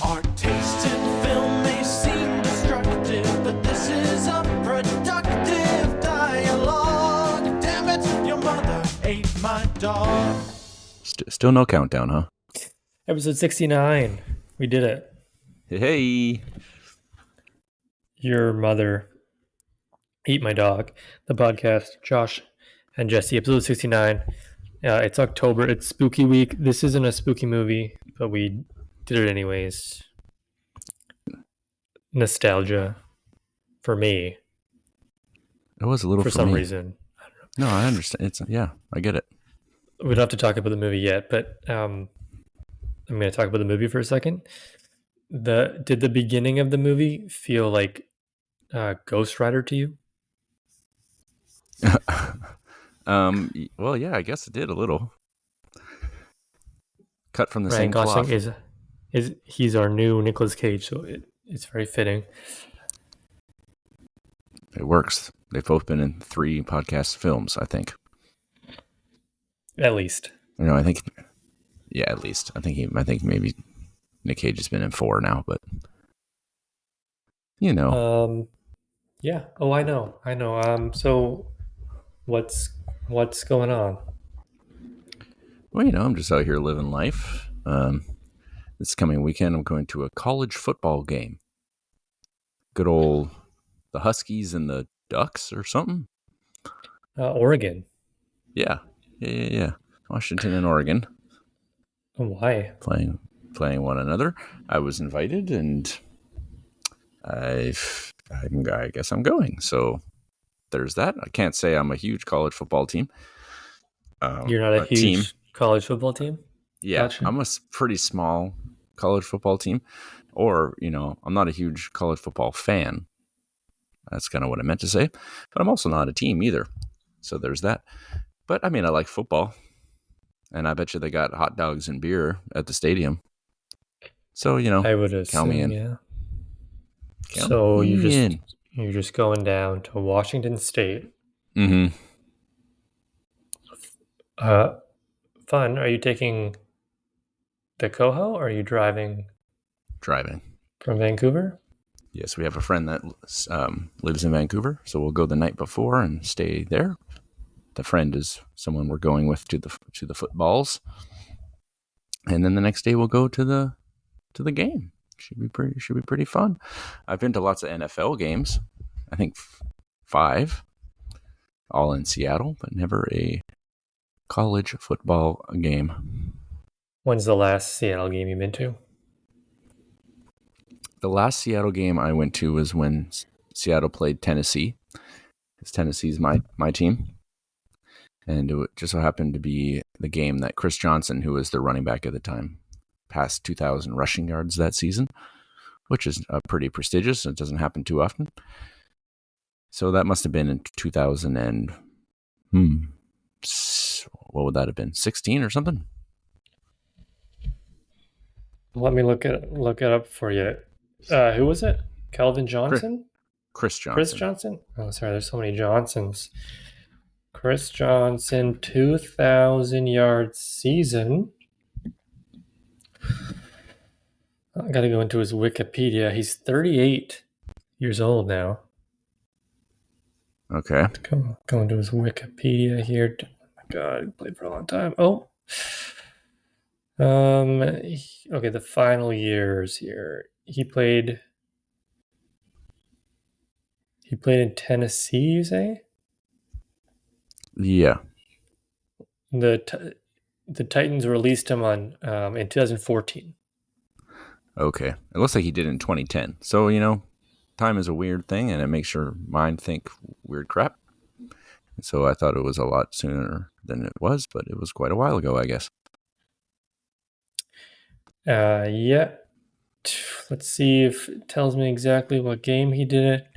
Our tastes in film may seem destructive, but this is a productive dialogue. Damn it, your mother ate my dog. Still no countdown, huh? Episode 69. We did it. Hey. Your mother ate my dog. The podcast, Josh and Jesse, episode 69. It's October. It's spooky week. This isn't a spooky movie, but we did it anyways. Nostalgia for me. It was a little for some reason. No, I understand. I get it. We don't have to talk about the movie yet, but I'm going to talk about the movie for a second. Did the beginning of the movie feel like Ghost Rider to you? Well, yeah, I guess it did a little. Cut from the Ryan same Gosling cloth. He's our new Nicolas Cage, so it's very fitting. It works. They've both been in 3 podcast films, I think. At least. I think. Yeah, at least. I think maybe Nick Cage has been in 4 now, but Yeah. Oh, I know. So what's going on? Well, I'm just out here living life. This coming weekend, I'm going to a college football game. Good old the Huskies and the Ducks or something. Oregon. Yeah. Washington and Oregon. Why? Playing one another. I was invited, and I guess I'm going. So there's that. I can't say I'm a huge college football team. You're not a huge team. College football team? Yeah, gotcha. I'm a pretty small college football team. Or, I'm not a huge college football fan. That's kind of what I meant to say. But I'm also not a team either. So there's that. But, I like football. And I bet you they got hot dogs and beer at the stadium. So, I would assume, count me in. Yeah. So you're just going down to Washington State. Mm-hmm. Fun. Are you taking the Coho or are you driving? Driving. From Vancouver? Yes, we have a friend that lives in Vancouver, so we'll go the night before and stay there. The friend is someone we're going with to the footballs, and then the next day we'll go to the game. Should be pretty fun. I've been to lots of NFL games. I think 5, all in Seattle, but never a college football game. When's the last Seattle game you've been to? The last Seattle game I went to was when Seattle played Tennessee. Because Tennessee's my team. And it just so happened to be the game that Chris Johnson, who was the running back at the time, passed 2,000 rushing yards that season, which is pretty prestigious. It doesn't happen too often. So that must have been in 2000 and, what would that have been? 16 or something? Let me look it up for you. Who was it? Calvin Johnson? Chris Johnson. Chris Johnson? Oh, sorry. There's so many Johnsons. Chris Johnson, 2,000 yard season. I got to go into his Wikipedia. He's 38 years old now. Okay. Go into his Wikipedia here. Oh my God, he played for a long time. Oh. Okay, the final years here. He played in Tennessee, you say? Yeah. The Titans released him on in 2014. Okay. It looks like he did in 2010. So, time is a weird thing, and it makes your mind think weird crap. And so I thought it was a lot sooner than it was, but it was quite a while ago, I guess. Yeah. Let's see if it tells me exactly what game he did it.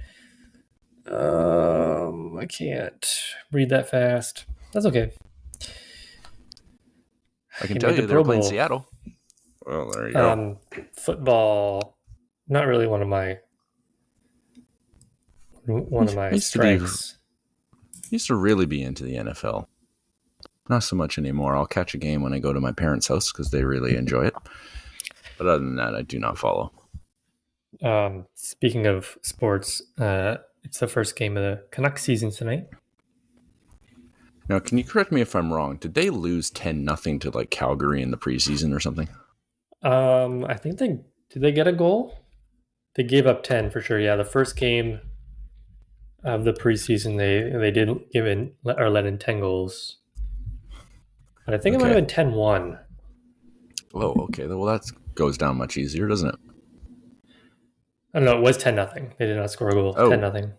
I can't read that fast. That's okay. I can tell you they were playing Seattle. Well, there you go. Football, not really one of my strengths. Used to really be into the NFL. Not so much anymore. I'll catch a game when I go to my parents' house because they really enjoy it. But other than that, I do not follow. Speaking of sports, it's the first game of the Canucks season tonight. Now, can you correct me if I'm wrong? Did they lose 10-0 to like Calgary in the preseason or something? I think did they get a goal? They gave up 10 for sure. Yeah, the first game of the preseason, they did give in or let in 10 goals. But I think it might have Okay. been 10-1. Oh, okay. Well, that goes down much easier, doesn't it? I don't know. It was 10-0. They did not score a goal. Oh, 10-0.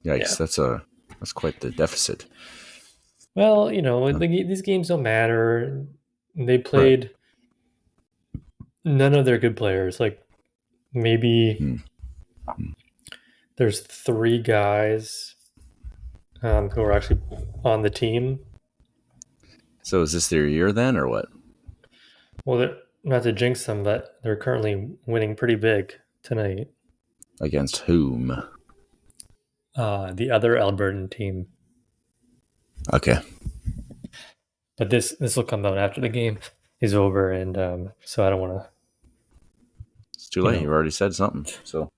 yikes! Yeah. That's quite the deficit. Well, these games don't matter. They Right. played none of their good players. Like maybe Hmm. there's 3 guys who are actually on the team. So is this their year then, or what? Well, not to jinx them, but they're currently winning pretty big tonight. Against whom? The other Albertan team. Okay. But this will come out after the game is over, and so I don't want to. It's too late. You've already said something. So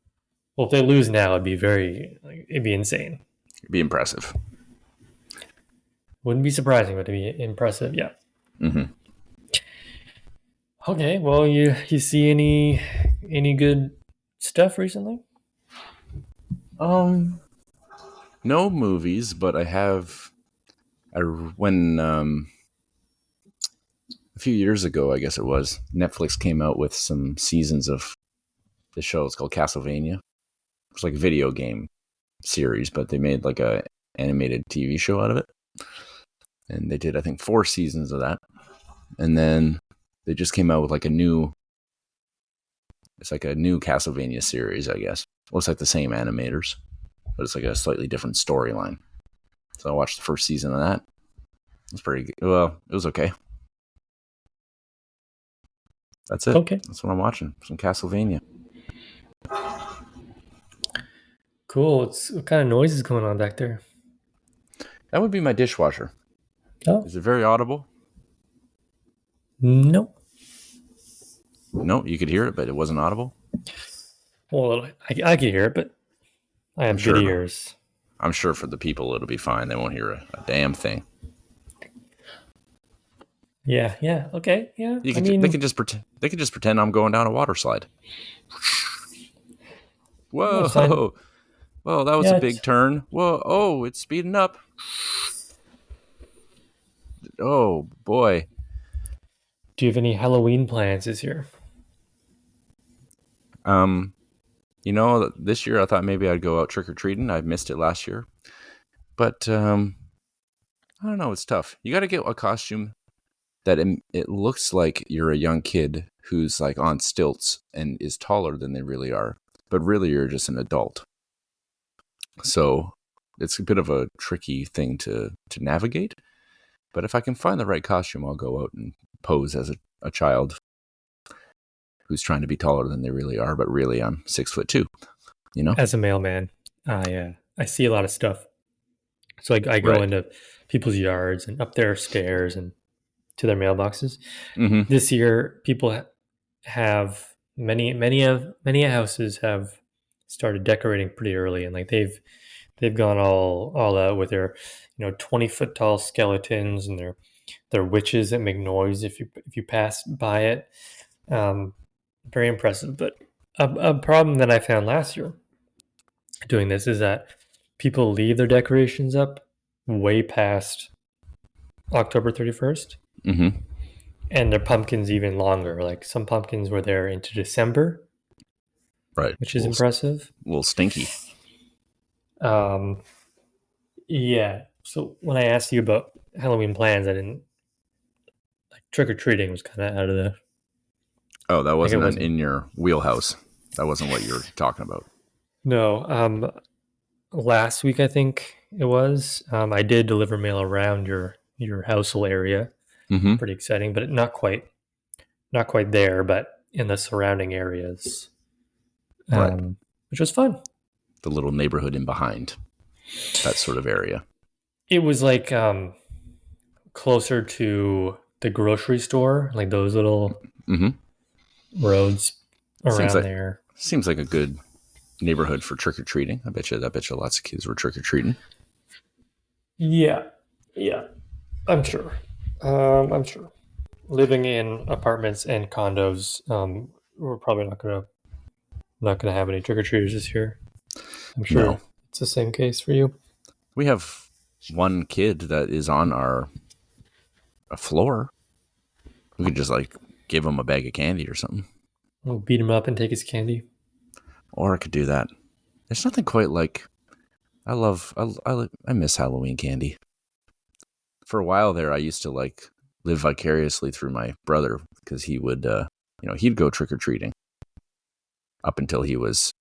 Well, if they lose now, it'd be insane. it'd be impressive. Wouldn't be surprising, but it'd be impressive. Yeah. Mm-hmm. Okay. Well, you see any good stuff recently? No movies, but I have. When a few years ago, I guess it was, Netflix came out with some seasons of the show. It's called Castlevania. It's like a video game series, but they made like a animated TV show out of it. And they did, I think, 4 seasons of that. And then they just came out with like it's like a new Castlevania series, I guess. Looks like the same animators, but it's like a slightly different storyline. So I watched the first season of that. It was pretty good. Well, it was okay. That's it. Okay. That's what I'm watching. Some Castlevania. Cool. What kind of noise is going on back there? That would be my dishwasher. Oh, Is it very audible? no. No, you could hear it, but it wasn't audible. Well, I can hear it, but I have sure. good ears. I'm sure for the people it'll be fine. They won't hear a damn thing. Yeah. Okay. Yeah. They can just pretend I'm going down a water slide. Whoa! Whoa! That was a big turn. Whoa! Oh, it's speeding up. Oh boy! Do you have any Halloween plans this year? This year I thought maybe I'd go out trick or treating. I missed it last year, but I don't know. It's tough. You got to get a costume that it looks like you're a young kid who's like on stilts and is taller than they really are, but really you're just an adult. So it's a bit of a tricky thing to navigate. But if I can find the right costume, I'll go out and pose as a child who's trying to be taller than they really are, but really I'm 6'2". As a mailman, I see a lot of stuff. So I go into people's yards and up their stairs and to their mailboxes. Mm-hmm. This year, people have many houses have started decorating pretty early, and like they've gone all out with their 20-foot tall skeletons and their witches that make noise if you pass by it. Very impressive. But a problem that I found last year doing this is that people leave their decorations up way past October 31st. Mm-hmm. And their pumpkins even longer. Like some pumpkins were there into December. Right. Which is impressive. A little stinky. Yeah. So when I asked you about Halloween plans, I didn't like trick-or-treating was kind of out of the... Oh, that wasn't in your wheelhouse. That wasn't what you were talking about. No. Last week, I think it was, I did deliver mail around your household area. Mm-hmm. Pretty exciting, but not quite there, but in the surrounding areas. Right. Which was fun. The little neighborhood in behind. That sort of area. It was like closer to the grocery store, like those little... Mm-hmm. roads Seems around like there. seems like a good neighborhood for trick or treating. I bet you lots of kids were trick or treating. Yeah, yeah, I'm sure. I'm sure. Living in apartments and condos, we're probably not gonna have any trick or treaters this year. I'm No, sure it's the same case for you. we have one kid that is on our floor. We could just like give him a bag of candy or something, We'll beat him up and take his candy. or I could do that. There's nothing quite like I miss Halloween candy. For a while there, I used to like live vicariously through my brother because he would, he'd go trick or treating up until he was.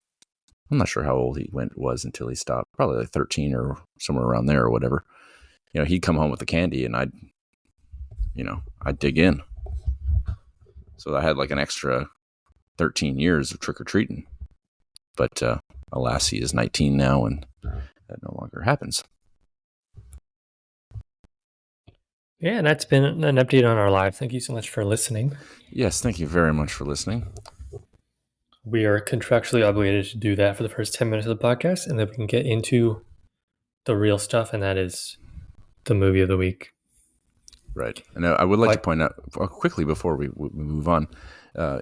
I'm not sure how old he was until he stopped. Probably like 13 or somewhere around there or whatever. He'd come home with the candy and I'd dig in. So I had like an extra 13 years of trick or treating. But alas, he is 19 now and that no longer happens. Yeah, and that's been an update on our lives. Thank you so much for listening. Yes, thank you very much for listening. We are contractually obligated to do that for the first 10 minutes of the podcast, and then we can get into the real stuff, and that is the movie of the week. Right. And I would like to point out quickly before we move on,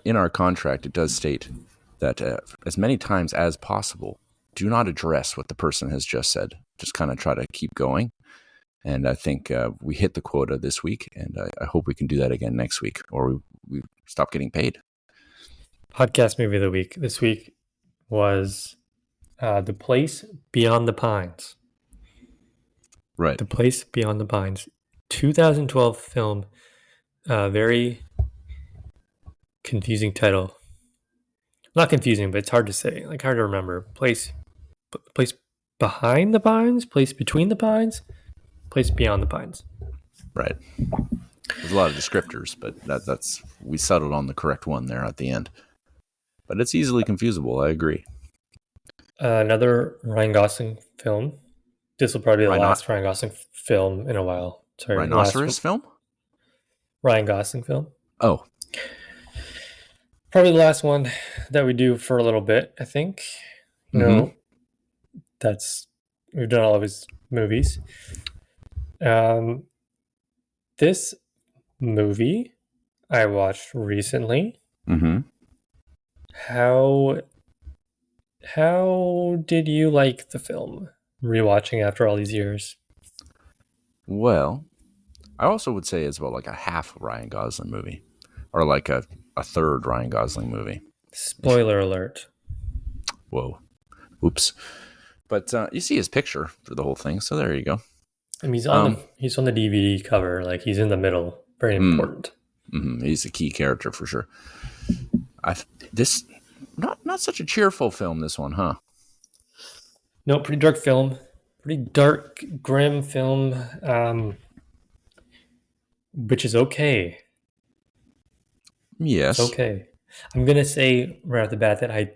in our contract, it does state that as many times as possible, do not address what the person has just said. Just kind of try to keep going. And I think we hit the quota this week, and I hope we can do that again next week, or we stop getting paid. Podcast movie of the week this week was The Place Beyond the Pines. Right. The Place Beyond the Pines. 2012 film. Very confusing title. Not confusing, but it's hard to say. Like hard to remember. Place behind the pines? Place between the pines? Place beyond the pines. Right. There's a lot of descriptors, but that's we settled on the correct one there at the end. But it's easily confusable. I agree. Another Ryan Gosling film. This will probably be the last Ryan Gosling film in a while. Sorry, Rhinoceros film? Ryan Gosling film. Oh. Probably the last one that we do for a little bit, I think. We've done all of his movies. This movie I watched recently. Mm-hmm. How did you like the film? Rewatching after all these years. Well, I also would say it's about like a half Ryan Gosling movie, or like a third Ryan Gosling movie. Spoiler alert. Whoa. Oops. But you see his picture for the whole thing, so there you go. I mean, he's on the DVD cover, like he's in the middle. Very important. Mm-hmm. He's a key character for sure. This not such a cheerful film. This one, huh? No, pretty dark film. Pretty dark, grim film. Which is okay. Yes. It's okay. I'm gonna say right off the bat that I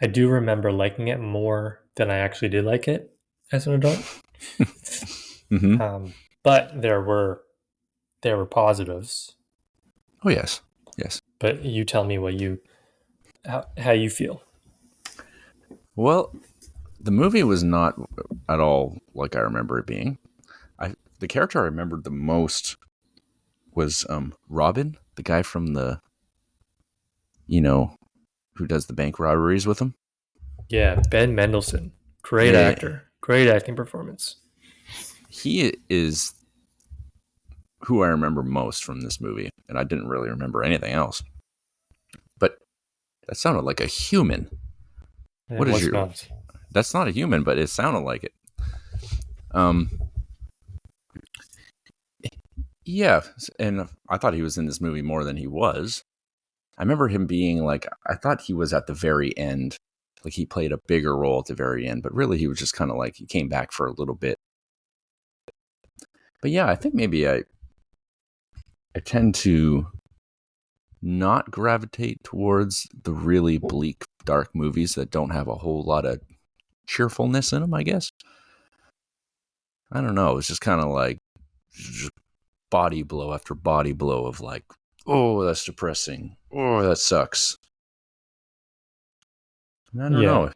do remember liking it more than I actually did like it as an adult. Mm-hmm. But there were positives. Oh yes. But you tell me how you feel. Well, the movie was not at all like I remember it being. The character I remembered the most was Robin, the guy from the, who does the bank robberies with him. Yeah, Ben Mendelsohn. Great actor. Great acting performance. He is who I remember most from this movie, and I didn't really remember anything else. But that sounded like a human. What is your? Not. That's not a human, but it sounded like it. Yeah, and I thought he was in this movie more than he was. I remember him being like, I thought he was at the very end, like he played a bigger role at the very end, but really he was just kind of like, he came back for a little bit. But yeah, I think maybe I tend to not gravitate towards the really bleak, dark movies that don't have a whole lot of cheerfulness in them, I guess. I don't know. It's just kind of like just body blow after body blow of like Oh, that's depressing. Oh, that sucks. I don't Yeah. know.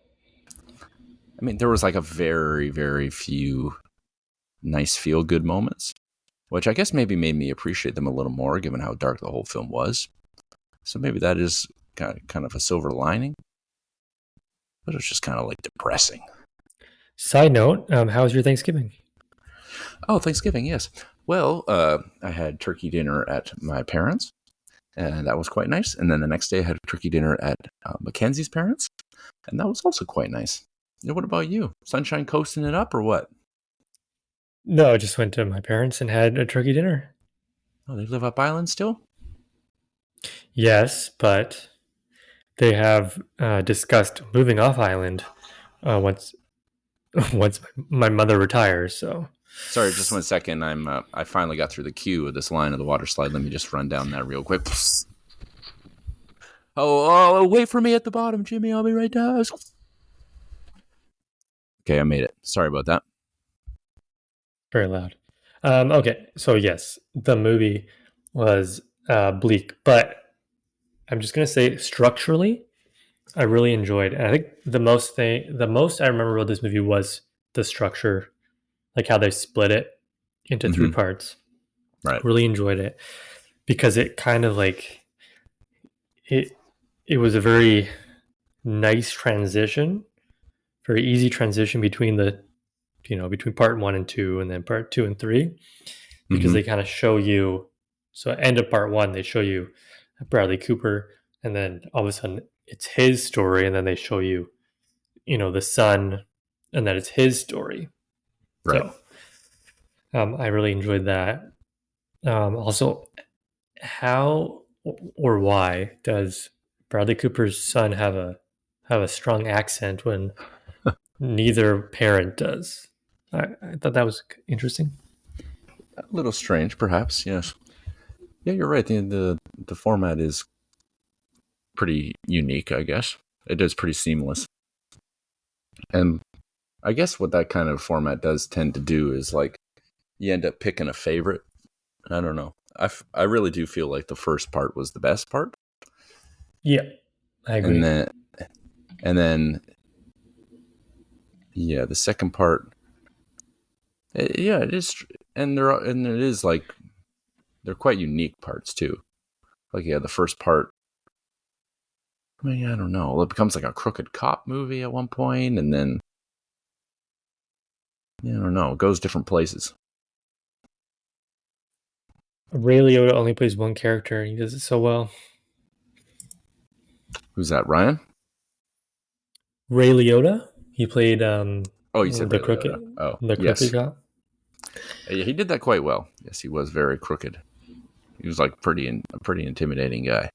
I mean, there was like a very, very few nice feel good moments, which I guess maybe made me appreciate them a little more given how dark the whole film was. So maybe that is kind of a silver lining, but it's just kind of like depressing. Side note, how was your Thanksgiving? Oh, Thanksgiving, yes. Well, I had turkey dinner at my parents', and that was quite nice. And then the next day, I had turkey dinner at Mackenzie's parents', and that was also quite nice. What about you? Sunshine coasting it up or what? No, I just went to my parents and had a turkey dinner. Oh, they live up island still? Yes, but they have discussed moving off island once once my mother retires. So Sorry, just 1 second. I finally got through the queue of this line of the water slide. Let me just run down that real quick. Oh, wait for me at the bottom, Jimmy. I'll be right down. Okay, I made it. Sorry about that. very loud. Okay, so yes, the movie was bleak, but I'm just gonna say structurally, I really enjoyed. And I think the most I remember about this movie was the structure, like how they split it into three Mm-hmm. parts. Right. Really enjoyed it because it kind of like it it was a very nice transition, very easy transition between the between part one and two, and then part two and three, because Mm-hmm. they kind of show you. So at end of part one, they show you Bradley Cooper, and then all of a sudden it's his story, and then they show you, the son, and that it's his story. Right. So I really enjoyed that. Also, how or why does Bradley Cooper's son have a strong accent when neither parent does? I thought that was interesting. A little strange, perhaps. Yes. Yeah, you're right. The format is pretty unique, I guess. It is pretty seamless. And I guess what that kind of format does tend to do is like you end up picking a favorite. I don't know. I really do feel like the first part was the best part. Yeah, I And agree. then yeah, the second part yeah, it is and it is like they're quite unique parts too. Like yeah, the first part I mean, I don't know. It becomes like a crooked cop movie at one point and then I don't know, it goes different places. Ray Liotta only plays one character, and he does it so well. Who's that, Ryan? Ray Liotta, he played Oh, you said the Ray Liotta. crooked Oh, the crooked yes. cop. Yeah, he did that quite well. Yes, he was very crooked. He was like a pretty intimidating guy.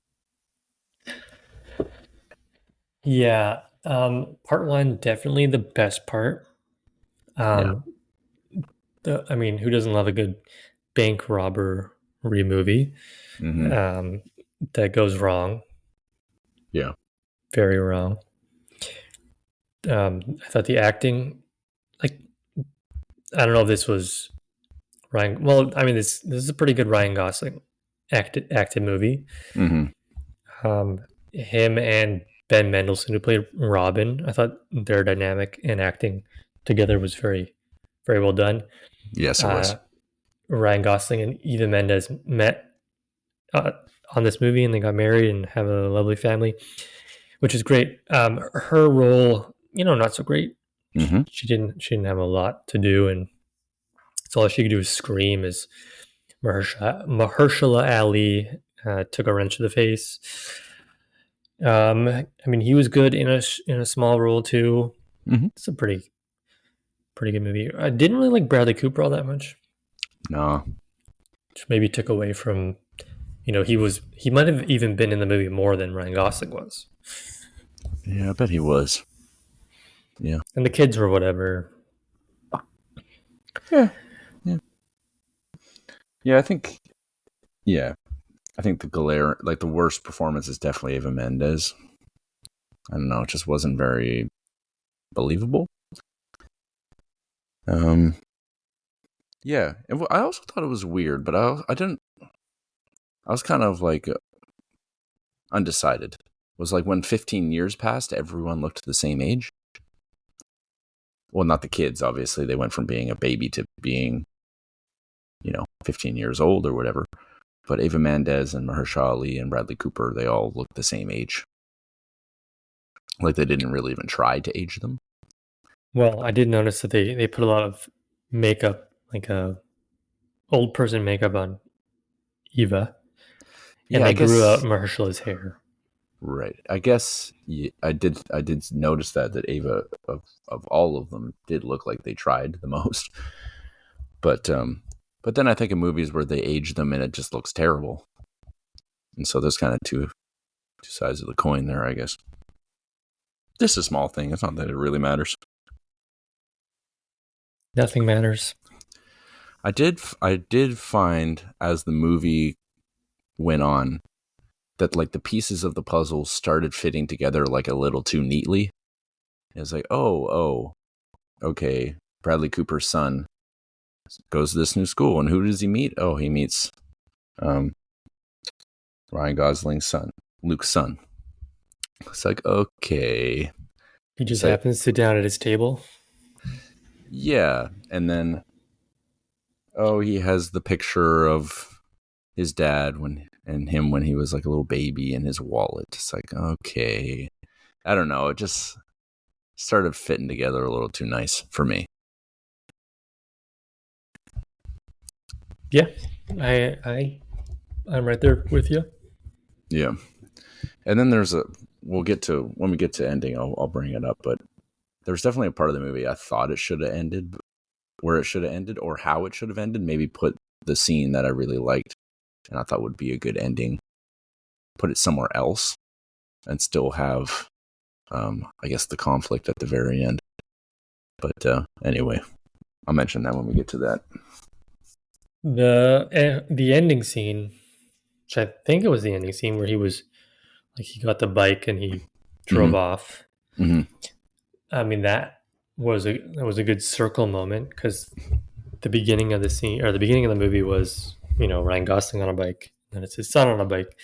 Yeah, part one definitely the best part. Yeah. Um, I mean, who doesn't love a good bank robbery movie Mm-hmm. that goes wrong, Yeah. very wrong? I thought the acting, like, I don't know if this was Ryan. Well, I mean, this is a pretty good Ryan Gosling acted movie. Mm-hmm. Him and Ben Mendelsohn, who played Robin, I thought their dynamic and acting together was very, very well done. Yes, it was. Uh, Ryan Gosling and Eva Mendes met uh, on this movie, and they got married and have a lovely family, which is great. Her role, not so great. Mm-hmm. She didn't have a lot to do, and so all she could do is scream. As Mahershala Ali took a wrench to the face. I mean, he was good in a small role too. Mm-hmm. It's a pretty good movie. I didn't really like Bradley Cooper all that much, No. which maybe took away from, he might have even been in the movie more than Ryan Gosling was, Yeah, I bet he was. Yeah. and the kids were whatever. Yeah. Yeah. Yeah, I think yeah. I think the worst performance is definitely Eva Mendes. I don't know, it just wasn't very believable. Yeah, and I also thought it was weird, but I didn't. I was kind of like undecided. It was like when 15 years passed, everyone looked the same age. Well, not the kids, obviously. They went from being a baby to being, 15 years old or whatever. But Eva Mendes and Mahershala Ali and Bradley Cooper, they all look the same age. Like they didn't really even try to age them. Well, I did notice that they put a lot of makeup, like old person makeup on Eva, and Yeah, I they grew out guess. Mahershala's hair. Right. I guess I did notice that Ava of all of them did look like they tried the most. But then I think in movies where they age them and it just looks terrible. And so there's kind of two sides of the coin there, I guess. This is a small thing. It's not that it really matters. Nothing matters. I did find as the movie went on that like the pieces of the puzzle started fitting together like a little too neatly. It's like, oh, okay, Bradley Cooper's son goes to this new school, and who does he meet? Oh, he meets Ryan Gosling's son, Luke's son. It's like, okay. He just So, happens to sit down at his table. yeah, and then he has the picture of his dad and him when he was like a little baby in his wallet. It's like, okay. I don't know, it just started fitting together a little too nice for me. Yeah, I'm right there with you. Yeah. And then we'll get to, when we get to ending, I'll bring it up, but there's definitely a part of the movie I thought it should have ended, where it should have ended or how it should have ended. Maybe put the scene that I really liked and I thought would be a good ending, put it somewhere else and still have, I guess, the conflict at the very end. But anyway, I'll mention that when we get to that. The ending scene, which I think it was the ending scene where he was like he got the bike and he drove off. Mm-hmm. I mean that was a good circle moment because the beginning of the scene or the beginning of the movie was Ryan Gosling on a bike and it's his son on a bike.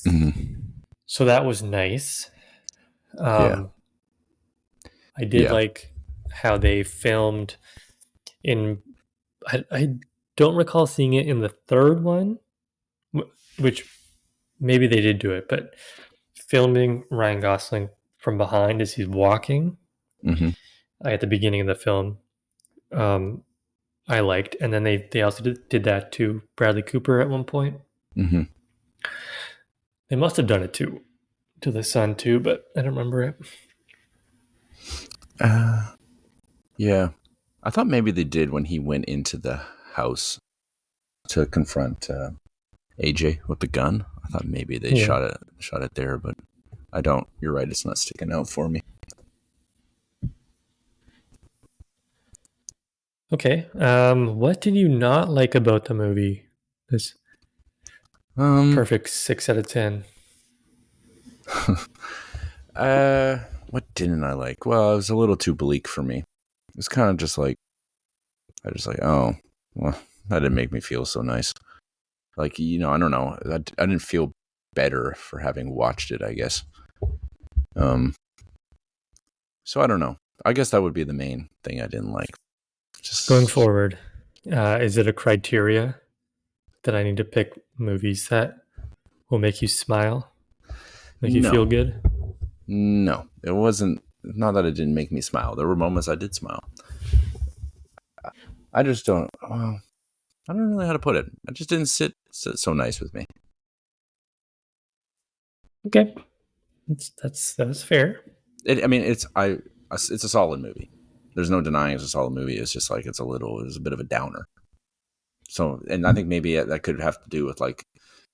Mm-hmm. So that was nice. Yeah. I did Yeah. like how they filmed in. I don't recall seeing it in the third one, which maybe they did do it, but filming Ryan Gosling from behind as he's walking Mm-hmm. at the beginning of the film, I liked, and then they also did that to Bradley Cooper at one point. Mm-hmm. They must have done it to the son too, but I don't remember it. Yeah. I thought maybe they did when he went into the house to confront AJ with the gun. I thought maybe they shot it there, but I don't. You're right. It's not sticking out for me. Okay. What did you not like about the movie? This perfect 6 out of 10. What didn't I like? Well, it was a little too bleak for me. It was kind of just like, oh, well, that didn't make me feel so nice. Like, I don't know. I didn't feel better for having watched it, I guess. So I don't know. I guess that would be the main thing I didn't like. Just Going forward, is it a criteria that I need to pick movies that will make you smile, make you feel good? No, it wasn't. Not that it didn't make me smile. There were moments I did smile. I just don't. Well, I don't know how to put it. It just didn't sit so nice with me. Okay, that's fair. It's a solid movie. There's no denying it's a solid movie. It's just like it's a bit of a downer. So, and I think maybe that could have to do with like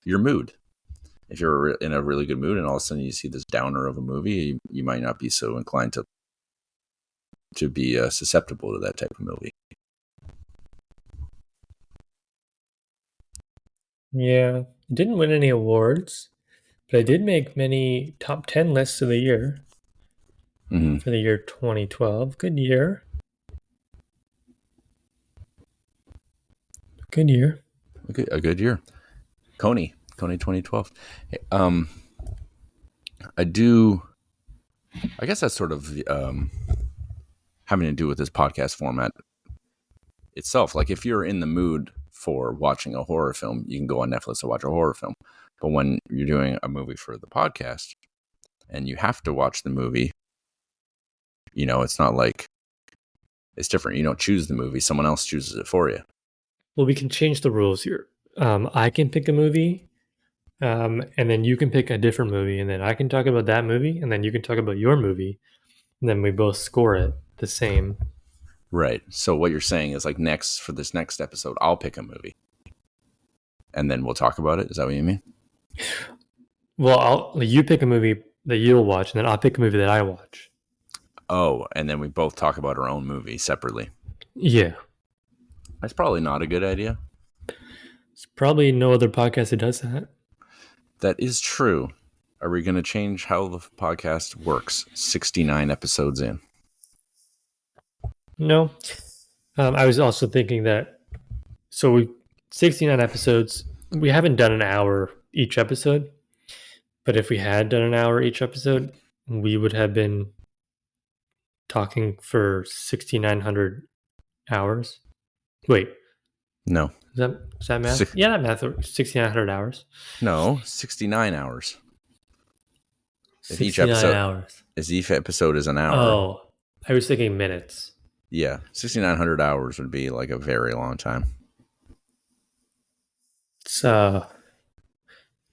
your mood. If you're in a really good mood and all of a sudden you see this downer of a movie, you might not be so inclined to be susceptible to that type of movie. Yeah, it didn't win any awards, but I did make many top 10 lists of the year for the year 2012. Good year. Good year. A good year. Coney 2012. I guess that's sort of having to do with this podcast format itself. Like if you're in the mood for watching a horror film, you can go on Netflix to watch a horror film. But when you're doing a movie for the podcast and you have to watch the movie, it's not like it's different. You don't choose the movie. Someone else chooses it for you. Well, we can change the rules here. I can pick a movie, and then you can pick a different movie, and then I can talk about that movie, and then you can talk about your movie, and then we both score it the same. Right. So what you're saying is like for this next episode, I'll pick a movie and then we'll talk about it. Is that what you mean? Well, you pick a movie that you'll watch, and then I'll pick a movie that I watch. Oh, and then we both talk about our own movie separately. Yeah. That's probably not a good idea. There's probably no other podcast that does that. That is true. Are we going to change how the podcast works 69 episodes in? No. I was also thinking that, 69 episodes, we haven't done an hour each episode, but if we had done an hour each episode, we would have been talking for 6,900 hours. Wait. No. Is that math? Yeah, that math. 6,900 hours. No, 69 hours. If 69 hours. Each episode is an hour. Oh, I was thinking minutes. Yeah, 6,900 hours would be like a very long time. It's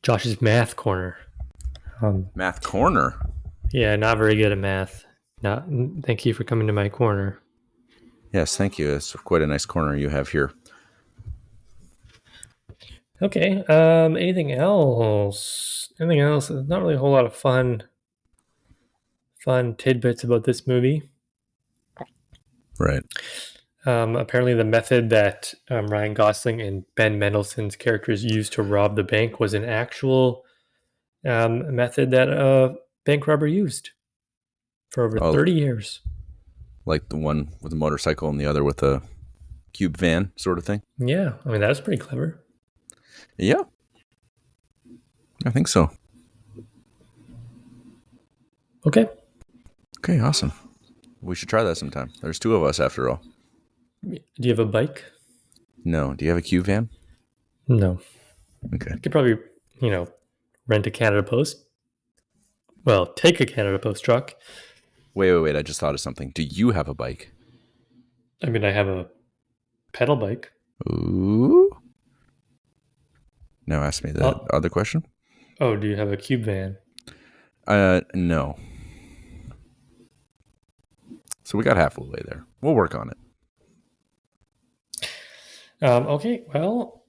Josh's math corner. Math corner? Yeah, not very good at math. Thank you for coming to my corner. Yes, thank you. It's quite a nice corner you have here. Okay. Anything else? There's not really a whole lot of fun tidbits about this movie. Right. Apparently, the method that Ryan Gosling and Ben Mendelsohn's characters used to rob the bank was an actual method that a bank robber used for over 30 years. Like the one with the motorcycle and the other with a cube van sort of thing? Yeah. I mean, that was pretty clever. Yeah. I think so. Okay. Okay, awesome. We should try that sometime. There's two of us after all. Do you have a bike? No. Do you have a cube van? No. Okay. You could probably, rent a Canada Post. Well, take a Canada Post truck. Wait. I just thought of something. Do you have a bike? I mean, I have a pedal bike. Ooh. Now ask me the other question. Oh, do you have a cube van? No. So we got half the way there. We'll work on it. Okay, well,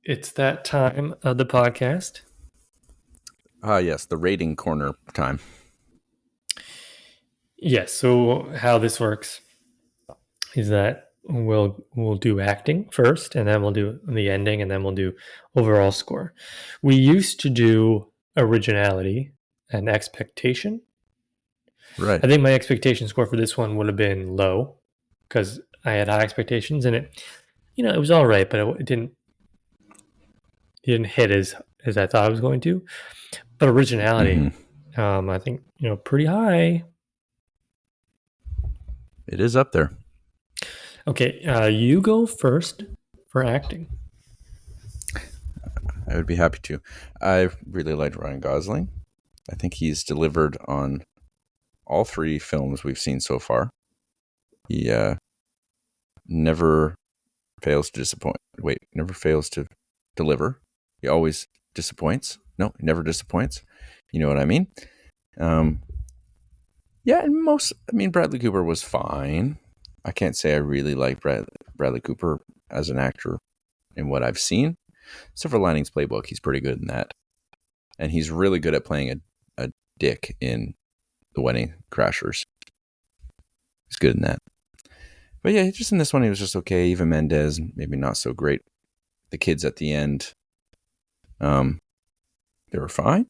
it's that time of the podcast. Yes, the rating corner time. Yes, so how this works is that we'll do acting first, and then we'll do the ending, and then we'll do overall score. We used to do originality and expectation. Right. I think my expectation score for this one would have been low because I had high expectations, and it was all right, but it didn't hit as I thought it was going to. But originality, I think pretty high. It is up there. Okay, you go first for acting. I would be happy to. I really liked Ryan Gosling. I think he's delivered on all three films we've seen so far. He never fails to disappoint. Never fails to deliver. He always disappoints. No, he never disappoints. You know what I mean? Yeah, and Bradley Cooper was fine. I can't say I really like Bradley Cooper as an actor in what I've seen. Except for Lining's Playbook, he's pretty good in that. And he's really good at playing a dick in The Wedding Crashers. He's good in that. But yeah, just in this one, he was just okay. Eva Mendes, maybe not so great. The kids at the end, they were fine.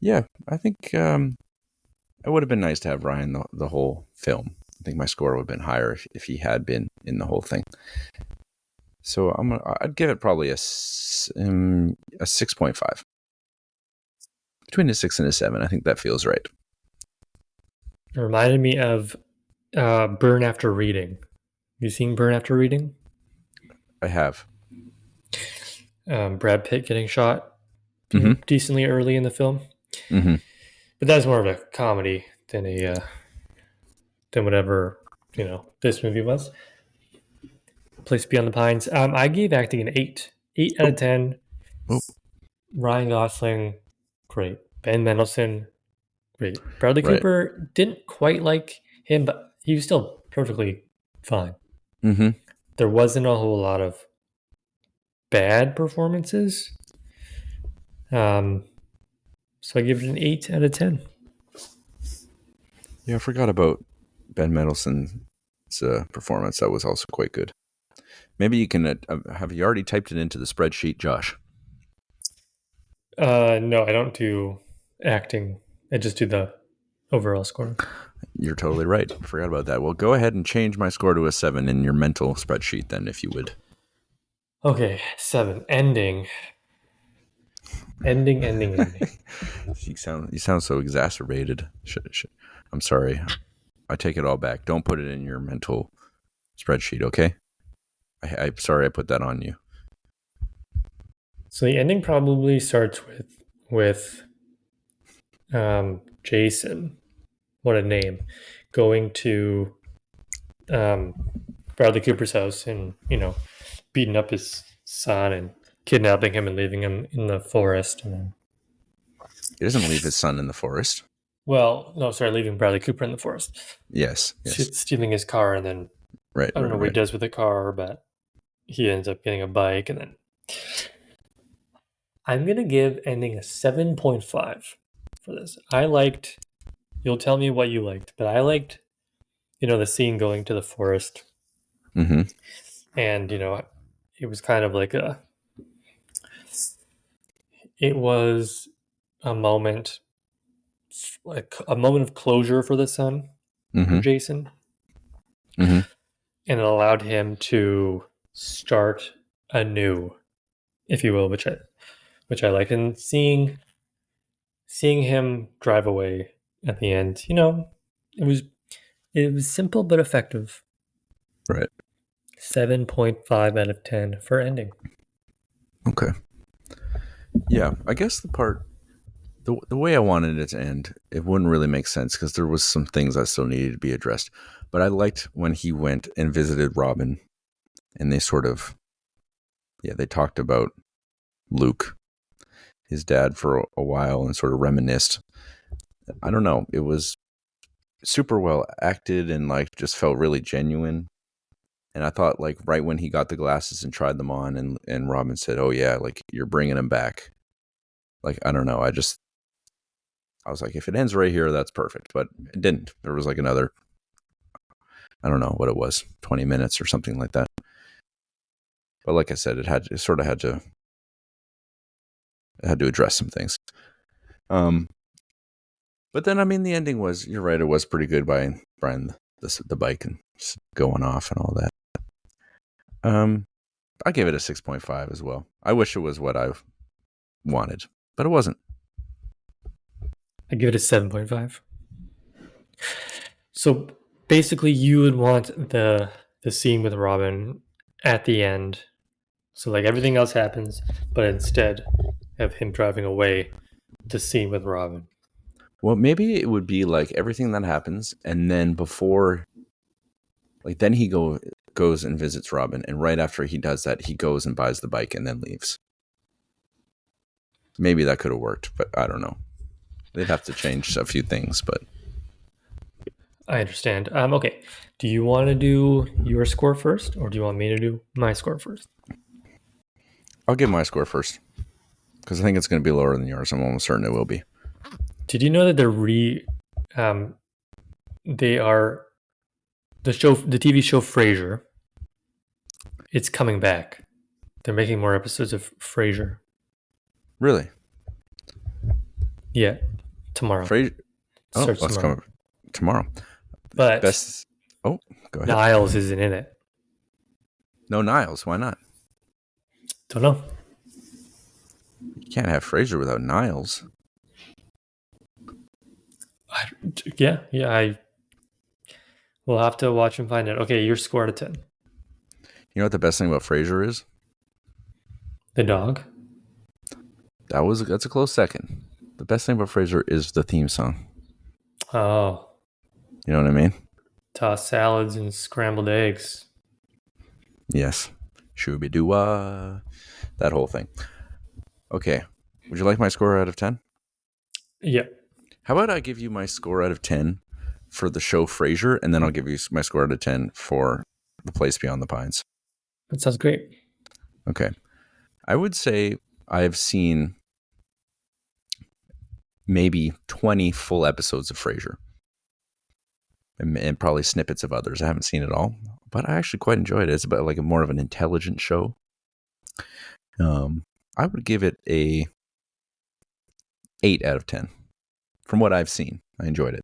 Yeah, I think it would have been nice to have Ryan the whole film. I think my score would have been higher if he had been in the whole thing. So I'd give it probably a 6.5. Between a 6 and a 7. I think that feels right. It reminded me of Burn After Reading. You seen Burn After Reading? I have. Brad Pitt getting shot, Mm-hmm. decently early in the film. Mm-hmm. But that's more of a comedy than than whatever this movie was. Place Beyond the Pines. I gave acting an 8. 8 out of 10. Oh. Ryan Gosling, great. Ben Mendelsohn, great. Bradley Right. Cooper, didn't quite like him, but he was still perfectly fine. Mm-hmm. There wasn't a whole lot of bad performances. So I give it an 8 out of 10. Yeah, I forgot about Ben Mendelsohn's performance. That was also quite good. Maybe you can have you already typed it into the spreadsheet, Josh? No, I don't do acting. I just do the overall score. You're totally right. I forgot about that. Well, go ahead and change my score to a 7 in your mental spreadsheet then, if you would. Okay, 7. Ending. You sound so exacerbated. I'm sorry. I take it all back. Don't put it in your mental spreadsheet, okay? I'm sorry I put that on you. So the ending probably starts with Jason, what a name, going to Bradley Cooper's house and beating up his son and kidnapping him and leaving him in the forest. And then, He doesn't leave his son in the forest. well, no, sorry, leaving Bradley Cooper in the forest. Yes. Stealing his car, and then Right. I don't know what he does with the car, but he ends up getting a bike. And then I'm gonna give ending a 7.5 for this. I liked. You'll tell me what you liked, but I liked, the scene going to the forest, Mm-hmm. and it was kind of like it was a moment, like a moment of closure for the son, Mm-hmm. for Jason, Mm-hmm. and it allowed him to start anew, if you will, which I like. And seeing him drive away at the end, it was simple but effective. Right. 7.5 out of 10 for ending. Okay. Yeah, I guess the way I wanted it to end, it wouldn't really make sense because there was some things that still needed to be addressed. But I liked when he went and visited Robin, and they they talked about Luke, his dad, for a while and sort of reminisced. I don't know. It was super well acted and just felt really genuine. And I thought right when he got the glasses and tried them on and Robin said, "Oh yeah, you're bringing him back." I don't know. I was like, if it ends right here, that's perfect. But it didn't. There was another, I don't know what it was, 20 minutes or something like that. But like I said, it sort of had to address some things. But then, the ending was, you're right, it was pretty good by Brian, the bike and going off and all that. I gave it a 6.5 as well. I wish it was what I wanted, but it wasn't. I give it a 7.5. So basically, you would want the scene with Robin at the end. So everything else happens, but instead of him driving away, the scene with Robin. Well, maybe it would be everything that happens, and then before, then he goes and visits Robin, and right after he does that, he goes and buys the bike and then leaves. Maybe that could have worked, but I don't know. They'd have to change a few things, but I understand. Okay. Do you want to do your score first, or do you want me to do my score first? I'll give my score first because I think it's going to be lower than yours. I'm almost certain it will be. Did you know that they are the TV show Frasier? It's coming back. They're making more episodes of Frasier. Really? Yeah, tomorrow. Starts tomorrow. Coming tomorrow. But go ahead. Niles isn't in it. No Niles. Why not? Don't know. You can't have Frasier without Niles. Yeah. I will have to watch and find out. Okay, your score out of 10. You know what the best thing about Frasier is? The dog. That's a close second. The best thing about Frasier is the theme song. Oh, You know what I mean? tossed salads and scrambled eggs. Yes. Shooby-doo-wah. That whole thing. Okay. Would you like my score out of 10? Yeah. How about I give you my score out of 10 for the show Frasier, and then I'll give you my score out of 10 for The Place Beyond the Pines. That sounds great. Okay. I would say I've seen maybe 20 full episodes of Frasier. And probably snippets of others. I haven't seen it all, but I actually quite enjoyed it. It's about like more of an intelligent show. I would give it a 8 out of 10. From what I've seen, I enjoyed it.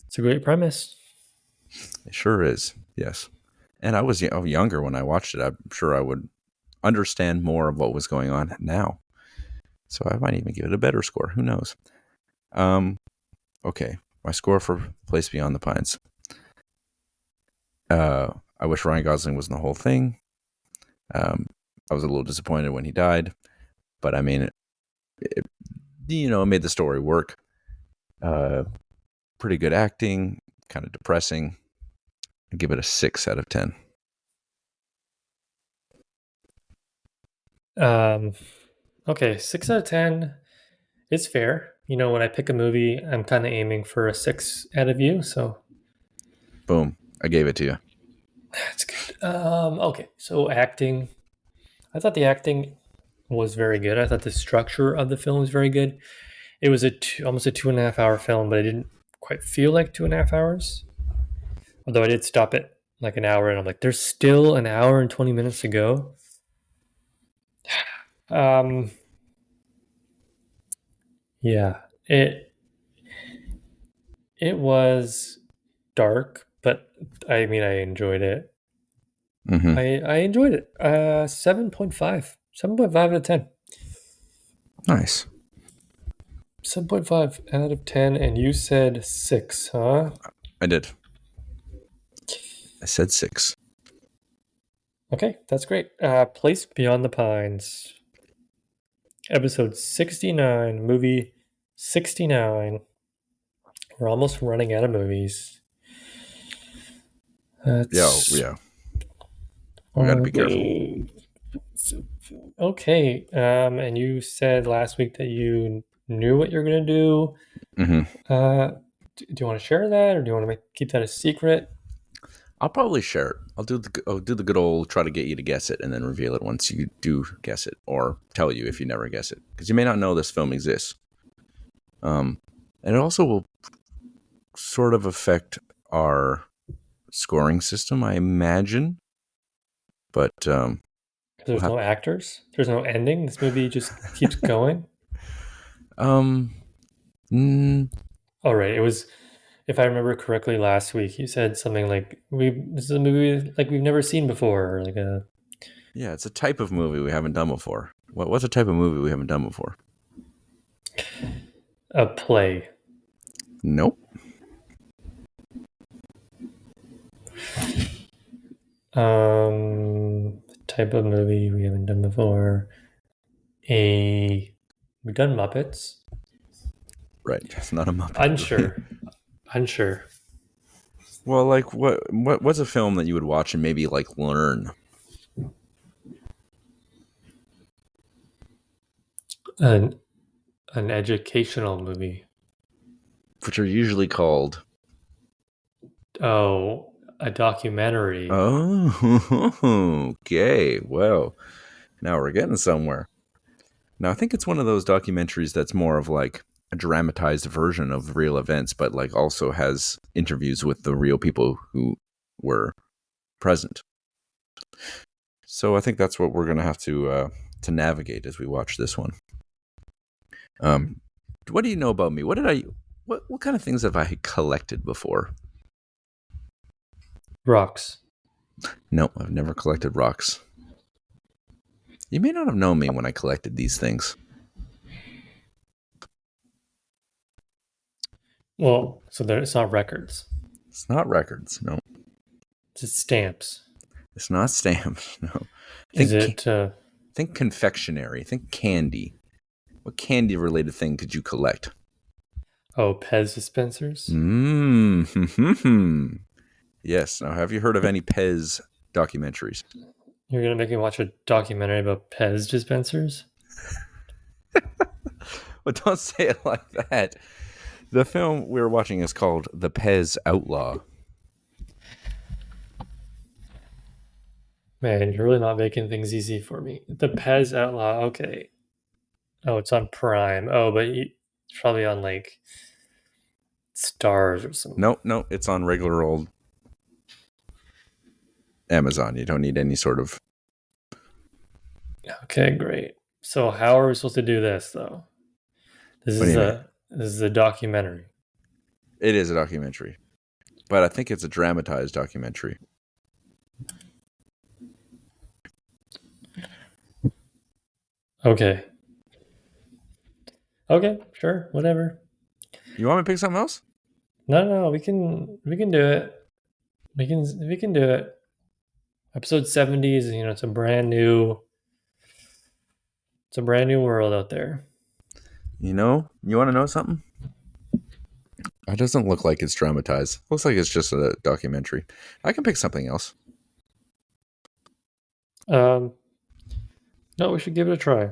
It's a great premise. It sure is, yes. And I was younger when I watched it. I'm sure I would understand more of what was going on now. So I might even give it a better score. Who knows? Okay, my score for Place Beyond the Pines. I wish Ryan Gosling was in the whole thing. I was a little disappointed when he died, but I mean, it made the story work. Pretty good acting, kind of depressing. I'd give it a 6 out of 10. Okay, 6 out of 10 is fair. You know, when I pick a movie, I'm kind of aiming for a 6 out of you, so Boom. I gave it to you. that's good. Okay, so acting. I thought the acting was very good. I thought the structure of the film was very good. It was almost a 2.5 hour film, but it didn't quite feel like 2.5 hours. Although I did stop it like an hour, and I'm like, there's still an hour and 20 minutes to go. Yeah, it was dark, but I mean, I enjoyed it. Mm-hmm. I enjoyed it. 7.5. 7.5 out of 10. Nice. 7.5 out of 10, and you said 6, huh? I did. I said 6. Okay, that's great. Place Beyond the Pines. Episode 69, movie 69. We're almost running out of movies. Yeah. We got to be careful. Okay, and you said last week that you knew what you're gonna do. Mm-hmm. Do you want to share that, or do you want to keep that a secret? I'll probably share it. I'll do the good old try to get you to guess it and then reveal it once you do guess it, or tell you if you never guess it, because you may not know this film exists. And it also will sort of affect our scoring system, I imagine. But Because there's no actors, there's no ending. This movie just keeps going. mm, All right, it was. If I remember correctly, last week you said something like, This is a movie like we've never seen before," or like a. yeah, it's a type of movie we haven't done before. What's a type of movie we haven't done before? A play. Nope. Type of movie we haven't done before. We've done Muppets. Right. It's not a Muppet. Unsure. Well, like what's a film that you would watch and maybe like learn? An educational movie. Which are usually called Oh, a documentary. Oh, okay. Well, now we're getting somewhere. Now, I think it's one of those documentaries that's more of like a dramatized version of real events, but like also has interviews with the real people who were present. So I think that's what we're going to have to navigate as we watch this one. What do you know about me? What kind of things have I collected before? Rocks. No, I've never collected rocks. You may not have known me when I collected these things. Well, so it's not records. It's not records. No. It's just stamps. It's not stamps. No. Is it? Think confectionery. Think candy. What candy-related thing could you collect? Pez dispensers? Yes. Now, have you heard of any Pez documentaries? You're going to make me watch a documentary about Pez dispensers? Well, don't say it like that. The film we were watching is called The Pez Outlaw. Man, you're really not making things easy for me. The Pez Outlaw, okay. Oh, it's on Prime. Oh, but it's probably on like Stars or something. No, it's on regular old Amazon. You don't need any sort of... Okay, great. So how are we supposed to do this though? This is a documentary. It is a documentary, but I think it's a dramatized documentary. Okay. Okay, sure, whatever. You want me to pick something else? No, we can do it. We can do it. Episode 70 is, it's a brand new world out there. You want to know something? It doesn't look like it's dramatized. Looks like it's just a documentary. I can pick something else. No, we should give it a try.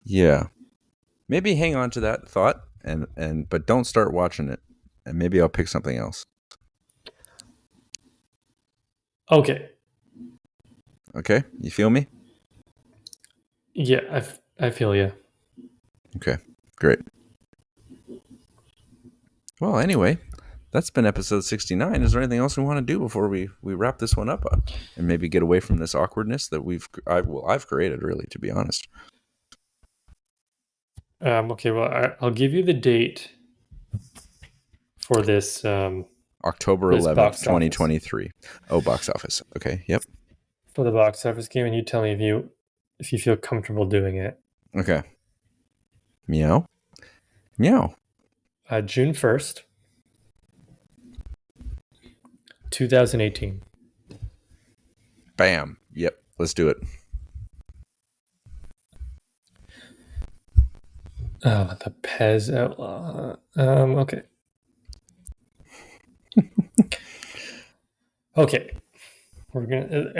Yeah. Maybe hang on to that thought but don't start watching it. And maybe I'll pick something else. Okay. Okay? You feel me? Yeah, I feel you. Okay. Great. Well, anyway, that's been episode 69. Is there anything else we want to do before we wrap this one up and maybe get away from this awkwardness that I've created, really, to be honest? Okay, well, I'll give you the date for this. October this 11th, 2023. Oh, box office. Okay, yep. For the box office game, and you tell me if you feel comfortable doing it. Okay. Meow. Meow. June 1st, 2018. Bam. Yep. Let's do it. Oh, the Pez Outlaw. Okay. Okay. We're gonna.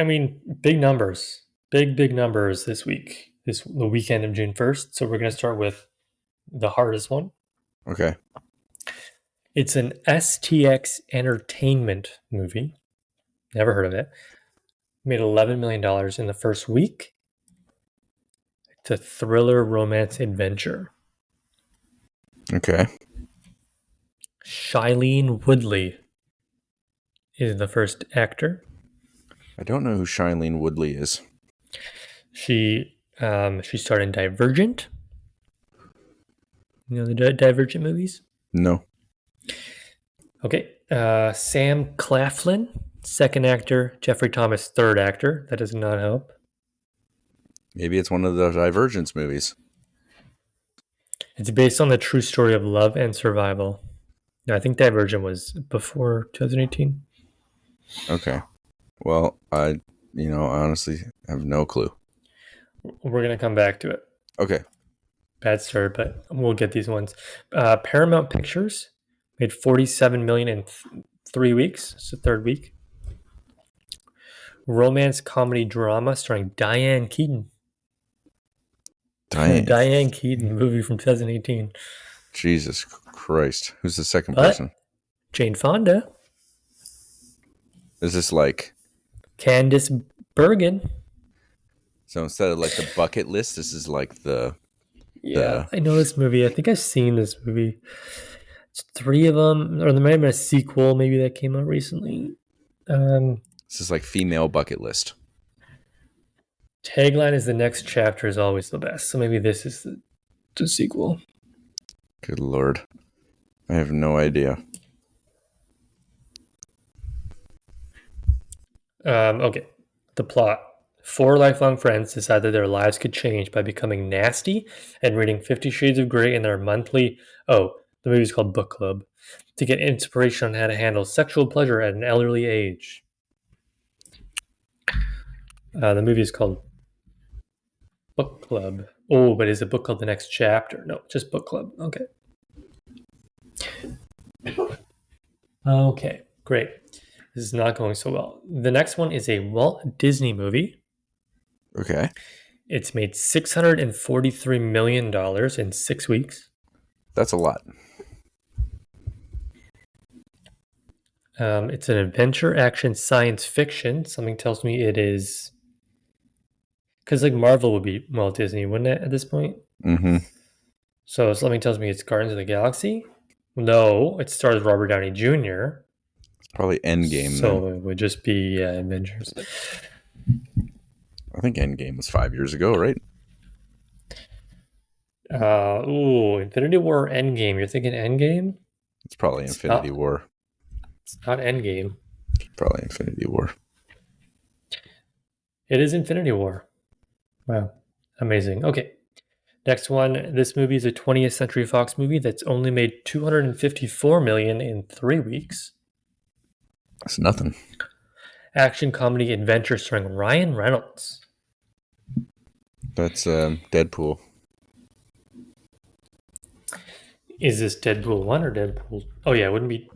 Big numbers. Big numbers this week. The weekend of June 1st. So we're gonna start with the hardest one. Okay. It's an STX Entertainment movie. Never heard of it. Made $11 million in the first week. It's a thriller romance adventure. Okay. Shailene Woodley is the first actor. I don't know who Shailene Woodley is. She starred in Divergent. You know the Divergent movies? No. Okay. Sam Claflin, second actor. Jeffrey Thomas, third actor. That does not help. Maybe it's one of the Divergence movies. It's based on the true story of love and survival. I think Divergent was before 2018. Okay. Well, I honestly have no clue. We're going to come back to it. Okay. Bad start, but we'll get these ones. Paramount Pictures made $47 million in 3 weeks. It's the third week. Romance comedy drama starring Diane Keaton. Diane Keaton movie from 2018. Jesus Christ. Who's the second person? Jane Fonda. Is this like Candice Bergen. So instead of like the bucket list, this is like the... Yeah, I know this movie. I think I've seen this movie. It's 3 of them, or there might have been a sequel maybe that came out recently. This is like female bucket list. Tagline is the next chapter is always the best. So maybe this is the sequel. Good Lord. I have no idea. Okay. The plot. Four lifelong friends decide that their lives could change by becoming nasty and reading 50 Shades of Grey in their monthly, the movie's called Book Club, to get inspiration on how to handle sexual pleasure at an elderly age. The movie is called Book Club. Oh, but is it Book Club the next chapter? No, just Book Club. Okay. Okay, great. This is not going so well. The next one is a Walt Disney movie. Okay. It's made $643 million in 6 weeks. That's a lot. It's an adventure, action, science fiction. Something tells me it is... Because like Marvel would be Walt Disney, wouldn't it, at this point? Mm-hmm. So something tells me it's Guardians of the Galaxy. No, it stars Robert Downey Jr. It's probably Endgame So then. it would just be Avengers. I think Endgame was 5 years ago, right? Infinity War or Endgame. You're thinking Endgame? It's probably It's Infinity not. War. It's not Endgame. Probably Infinity War. It is Infinity War. Wow. Amazing. Okay. Next one. This movie is a 20th Century Fox movie that's only made $254 million in 3 weeks. That's nothing. Action comedy adventure starring Ryan Reynolds. That's Deadpool. Is this Deadpool 1 or Deadpool? Oh yeah, it wouldn't be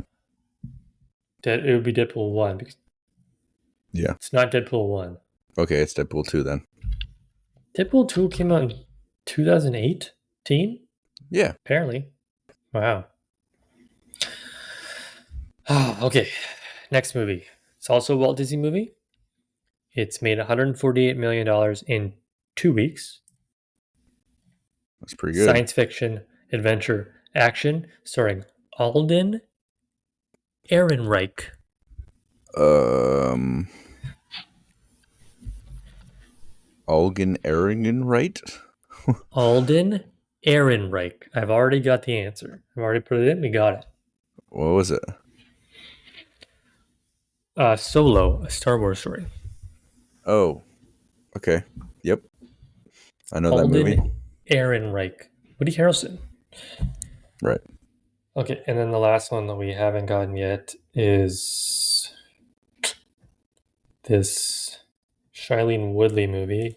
it would be Deadpool 1 because Yeah. it's not Deadpool 1. Okay, it's Deadpool 2 then. Deadpool 2 came out in 2018? Yeah. Apparently. Wow. Okay. Next movie. It's also a Walt Disney movie. It's made $148 million in 2 weeks. That's pretty good. Science fiction, adventure, action, starring Alden Ehrenreich. Algen Ehrenreich? Alden Ehrenreich. I've already got the answer. I've already put it in. We got it. What was it? Solo, a Star Wars story. Oh. Okay. Yep. I know that Alden movie. Ehrenreich. Woody Harrelson. Right. Okay, and then the last one that we haven't gotten yet is this Shailene Woodley movie.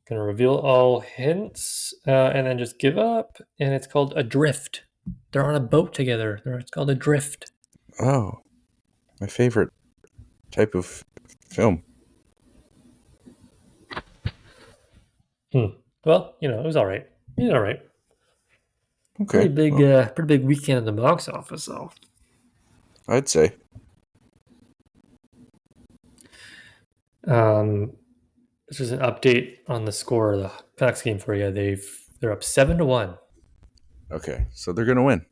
Gonna reveal all hints and then just give up. And it's called Adrift. They're on a boat together. It's called Adrift. Oh. My favorite type of film. Well, it was all right. It's all right. Okay. Pretty big weekend at the box office, though. I'd say. This is an update on the score of the Canucks game for you. They're up 7-1. Okay. So they're going to win.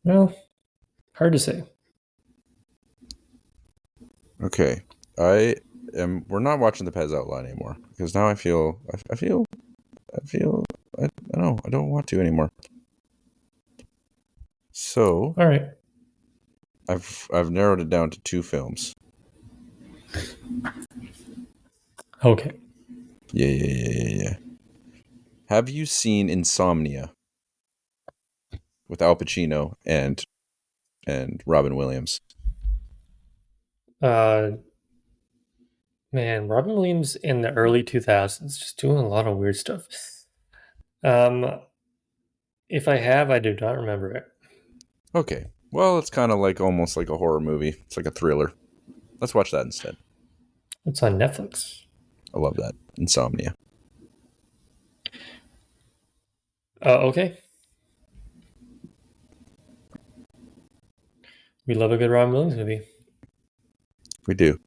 Well, hard to say. Okay. We're not watching the Pez Outlaw anymore because now I don't want to anymore. So All right. I've narrowed it down to 2 films. Okay. Yeah. Have you seen Insomnia with Al Pacino and Robin Williams? Man, Robin Williams in the early 2000s just doing a lot of weird stuff. If I have, I do not remember it. Okay. Well, it's kind of like almost like a horror movie. It's like a thriller. Let's watch that instead. It's on Netflix. I love that. Insomnia. Okay. We love a good Robin Williams movie. We do.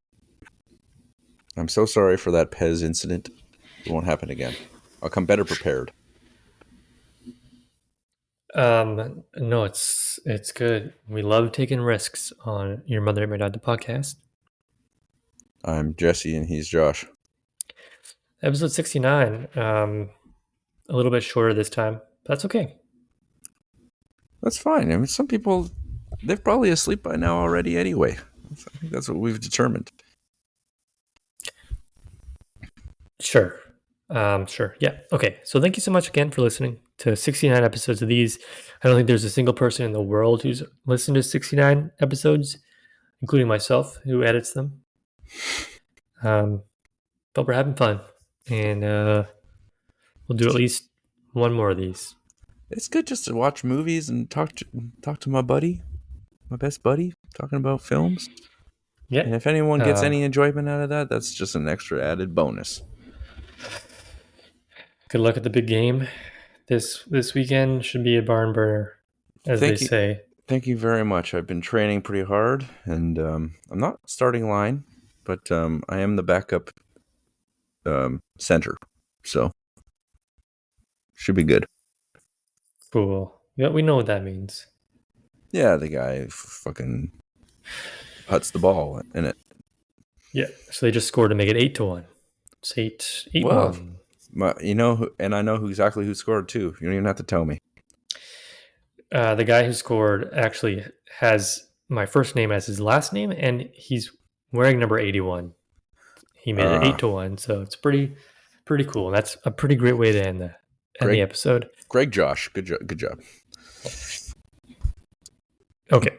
I'm so sorry for that Pez incident. It won't happen again. I'll come better prepared. No, it's good. We love taking risks on Your Mother Ate My Dad, the podcast. I'm Jesse and he's Josh. Episode 69. A little bit shorter this time. But that's okay. That's fine. I mean, some people, they're probably asleep by now already anyway. I think that's what we've determined. Sure. Sure. Yeah. Okay. So thank you so much again for listening to 69 episodes of these. I don't think there's a single person in the world who's listened to 69 episodes, including myself, who edits them. But we're having fun, and we'll do at least one more of these. It's good just to watch movies and talk to my buddy, my best buddy, talking about films. Yeah. And if anyone gets any enjoyment out of that, that's just an extra added bonus. Good luck at the big game. This weekend should be a barn burner, as they say. Thank you very much. I've been training pretty hard, and I'm not starting line, but I am the backup center, so should be good. Cool. Yeah, we know what that means. Yeah, the guy fucking puts the ball in it. Yeah. So they just scored to make it 8-1. It's 8-1. You know, and I know exactly who scored too. You don't even have to tell me. The guy who scored actually has my first name as his last name, and he's wearing number 81. He made it 8-1, so it's pretty cool. That's a pretty great way to end the episode. Greg, Josh, good job. Okay.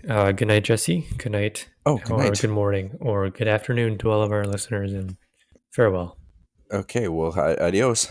Good night, Jesse. Good night. Good night. Good morning, or good afternoon to all of our listeners, and farewell. Okay, well, adios.